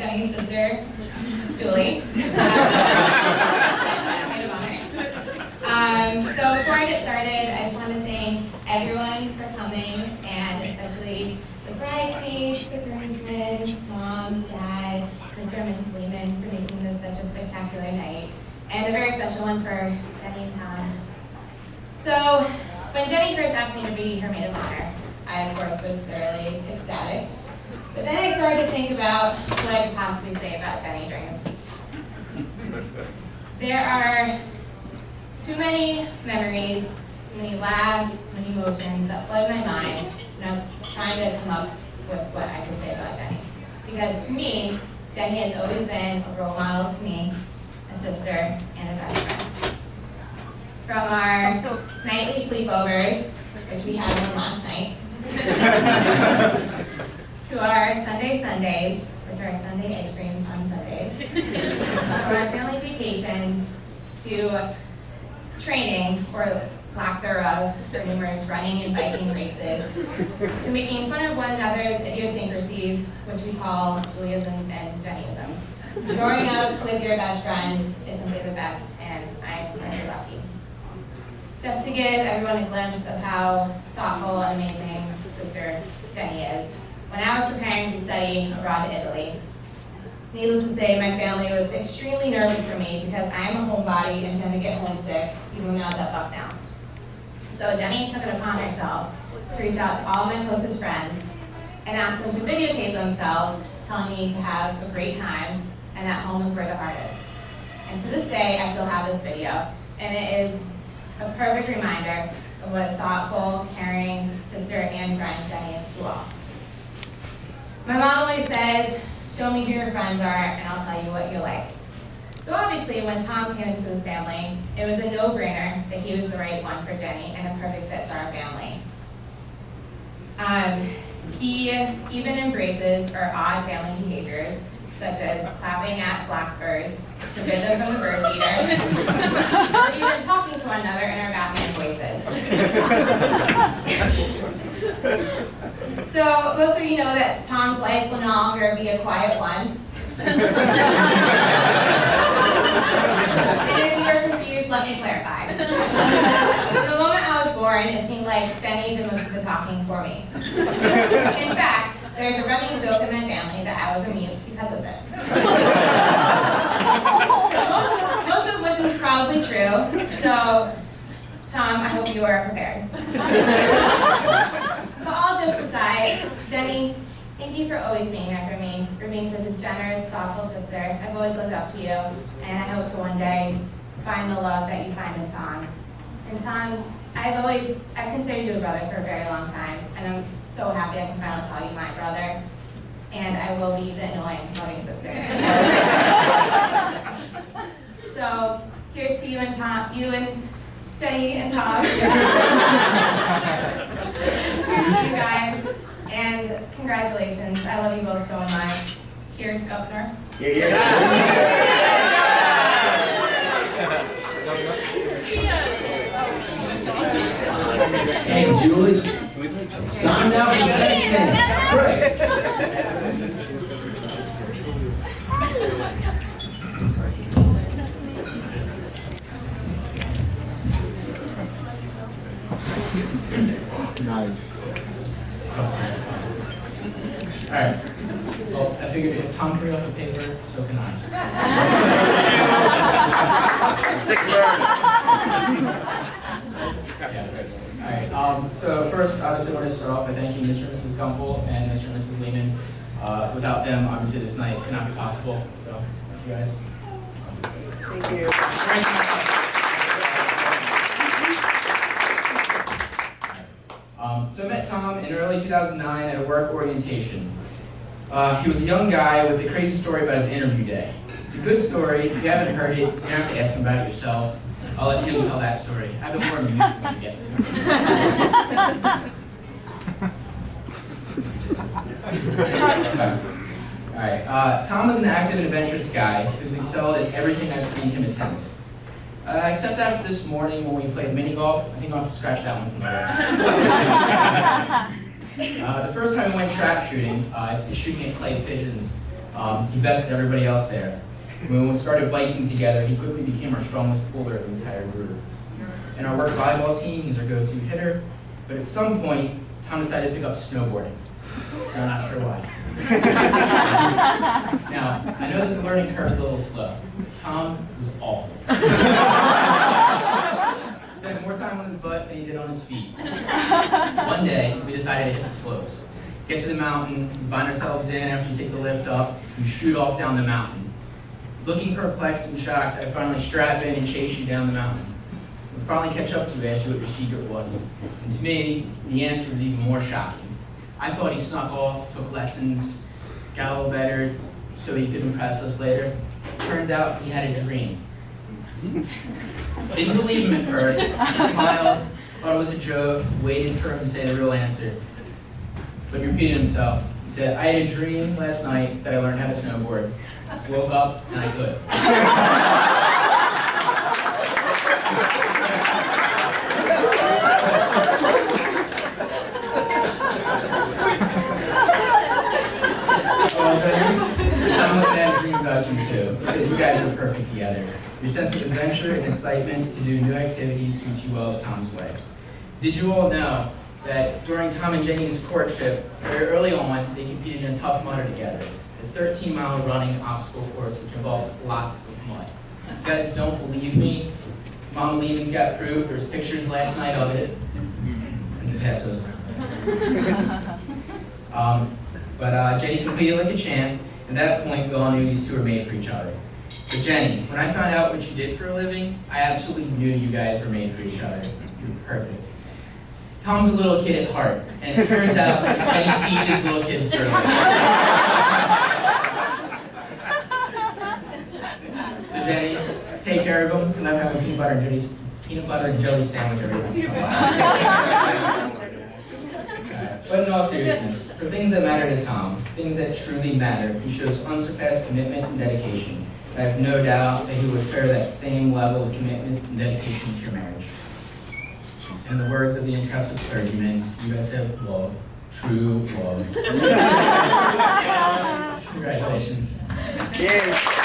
Jenny's sister, Julie. So before I get started, I just want to thank everyone for coming, and especially the bridesmaids, the groomsmen, mom, dad, Mr. and Mrs. Lehman for making this such a spectacular night, and a very special one for Jenny and Tom. So when Jenny first asked me to be her maid of honor, I of course was thoroughly ecstatic. But then I started to think about what I could possibly say about Jenny during the speech. There are too many memories, too many laughs, too many emotions that flooded my mind when I was trying to come up with what I could say about Jenny. Because to me, Jenny has always been a role model to me, a sister, and a best friend. From our nightly sleepovers, which we had one last night, to our Sundays, which are Sunday ice creams on Sundays, from our family vacations, to training, or lack thereof, for numerous running and biking races, to making fun of one another's idiosyncrasies, which we call Juliisms and Jennyisms. Growing up with your best friend is simply the best, and I'm very lucky. Just to give everyone a glimpse of how thoughtful and amazing Sister Jenny is, when I was preparing to study abroad to Italy, it's needless to say my family was extremely nervous for me because I am a homebody and tend to get homesick even when I was at Bucknell. So Jenny took it upon herself to reach out to all my closest friends and ask them to videotape themselves telling me to have a great time and that home is where the heart is. And to this day, I still have this video, and it is a perfect reminder of what a thoughtful, caring sister and friend Jenny is to all. My mom always says, show me who your friends are and I'll tell you what you like. So obviously when Tom came into this family, it was a no-brainer that he was the right one for Jenny and a perfect fit for our family. He even embraces our odd family behaviors, such as clapping at blackbirds to rid them from the bird feeder, or even talking to one another in our Batman voices. So most of you know that Tom's life will no longer be a quiet one. And if you are confused, let me clarify. From the moment I was born, it seemed like Jenny did most of the talking for me. In fact, there's a running joke in my family that I was a mute because of this. Most of which is probably true, so Tom, I hope you are prepared. But all jokes aside, Jenny, thank you for always being there for me, for being such a generous, thoughtful sister. I've always looked up to you, and I hope to one day find the love that you find in Tom. And Tom, I've considered you a brother for a very long time, and I'm so happy I can finally call you my brother. And I will be the annoying, loving sister. So here's to you and Tom, you and Jenny and Tom. Here's to you guys, and congratulations. I love you both so much. Cheers, Governor. Hey, Julie, sign out for best man. Great. Nice. All right. Well, I figured if Tom can read off the paper, so can I. Sick burn. All right. So first, obviously, I want to start off by thanking Mr. and Mrs. Gumpel and Mr. and Mrs. Lehman. Without them, obviously, this night could not be possible. So, thank you guys. Thank you. So I met Tom in early 2009 at a work orientation. He was a young guy with a crazy story about his interview day. It's a good story. If you haven't heard it, you don't have to ask him about it yourself. I'll let him tell that story. I have a more amusing one to get to. Alright, Tom is an active and adventurous guy who's excelled at everything I've seen him attempt. Except after this morning when we played mini golf, I think I'll have to scratch that one from the list. The first time we went trap shooting, shooting at clay pigeons, He bested everybody else there. When we started biking together, he quickly became our strongest puller of the entire group. In our work volleyball team, he's our go-to hitter, but at some point, Tom decided to pick up snowboarding. So I'm not sure why. Now, I know that the learning curve is a little slow. Tom was awful. Spent more time on his butt than he did on his feet. One day, we decided to hit the slopes. Get to the mountain, we bind ourselves in after you take the lift up, you shoot off down the mountain. Looking perplexed and shocked, I finally strap in and chase you down the mountain. We finally catch up to you, ask you what your secret was. And to me, the answer was even more shocking. I thought he snuck off, took lessons, got a little better so he could impress us later. Turns out he had a dream. Didn't believe him at first, smiled, thought it was a joke, waited for him to say the real answer. But he repeated himself. He said, I had a dream last night that I learned how to snowboard. Woke up and I could. Tom must have had a dream about you too, because you guys are perfect together. Your sense of adventure and excitement to do new activities suits you well as Tom's way. Did you all know that during Tom and Jenny's courtship, very early on, they competed in a Tough Mudder together? It's a 13-mile running obstacle course which involves lots of mud. If you guys don't believe me, Mama Lehman's got proof. There's pictures last night of it. And you can pass those around. But Jenny competed like a champ. At that point, we all knew these two were made for each other. But Jenny, when I found out what you did for a living, I absolutely knew you guys were made for each other. You were perfect. Tom's a little kid at heart, and it turns out that Jenny teaches little kids for a living. So Jenny, take care of them, and I'm having a peanut butter and jelly sandwich every once in a while. But in all seriousness, for things that matter to Tom, things that truly matter, he shows unsurpassed commitment and dedication. I have no doubt that he will share that same level of commitment and dedication to your marriage. In the words of the impressive clergyman, you guys have love, true love. Congratulations. Yes.